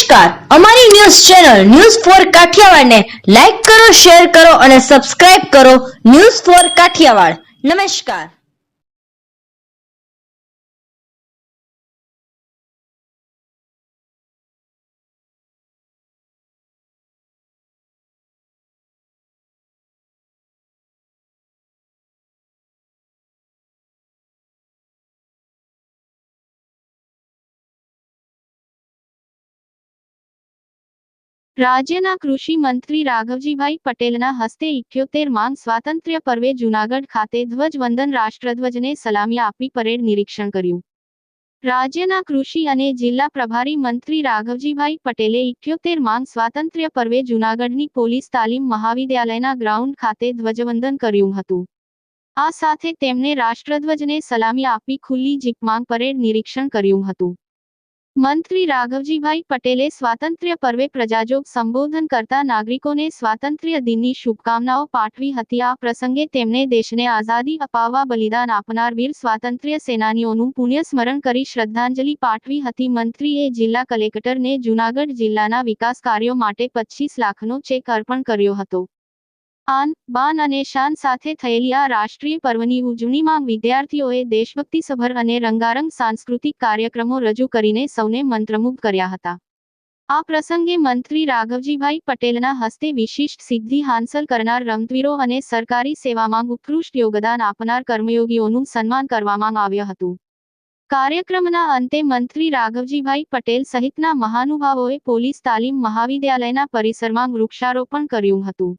નમસ્કાર, અમારી news channel news for કાઠિયાવાડને લાઈક કરો, શેર કરો અને સબસ્ક્રાઇબ કરો. News for Kathiawad. નમસ્કાર. રાજ્યના કૃષિ મંત્રી રાઘવજીભાઈ પટેલના હસ્તે 78 સ્વાતંત્ર્ય પર્વે જૂનાગઢ ખાતે ધ્વજવંદન રાષ્ટ્રધ્વજને સલામી આપી પરેડ નિરીક્ષણ કર્યું. રાજ્યના કૃષિ અને જિલ્લા પ્રભારી મંત્રી રાઘવજીભાઈ પટેલે 78 સ્વાતંત્ર્ય પર્વે જૂનાગઢની પોલીસ તાલીમ મહાવિદ્યાલયના ગ્રાઉન્ડ ખાતે ધ્વજવંદન કર્યું હતું. આ સાથે તેમણે રાષ્ટ્રધ્વજને સલામી આપી ખુલ્લી જીપમાં પરેડ નિરીક્ષણ કર્યું હતું. મંત્રી રાઘવજીભાઈ પટેલે સ્વાતંત્ર્ય પર્વે પ્રજાજોગ સંબોધન કરતા નાગરિકોને સ્વાતંત્ર્ય દિનની શુભકામનાઓ પાઠવી હતી. આ પ્રસંગે તેમણે દેશને આઝાદી અપાવવા બલિદાન આપનાર વીર સ્વાતંત્ર્ય સેનાનીઓનું પુણ્યસ્મરણ કરી શ્રદ્ધાંજલિ પાઠવી હતી. મંત્રીએ જિલ્લા કલેક્ટરને જૂનાગઢ જિલ્લાના વિકાસ કાર્યો માટે 25 લાખનો ચેક અર્પણ કર્યો હતો. આન બાન અને શાન સાથે થયેલી આ રાષ્ટ્રીય પર્વની ઉજવણીમાં વિદ્યાર્થીઓએ દેશભક્તિસભર અને રંગારંગ સાંસ્કૃતિક કાર્યક્રમો રજૂ કરીને સૌને મંત્રમુગ્ધ કર્યા હતા. આ પ્રસંગે મંત્રી રાઘવજીભાઈ પટેલના હસ્તે વિશિષ્ટ સિદ્ધિ હાંસલ કરનાર રમતવીરો અને સરકારી સેવામાં ઉત્કૃષ્ટ યોગદાન આપનાર કર્મયોગીઓનું સન્માન કરવામાં આવ્યું હતું. કાર્યક્રમના અંતે મંત્રી રાઘવજીભાઈ પટેલ સહિતના મહાનુભાવોએ પોલીસ તાલીમ મહાવિદ્યાલયના પરિસરમાં વૃક્ષારોપણ કર્યું હતું.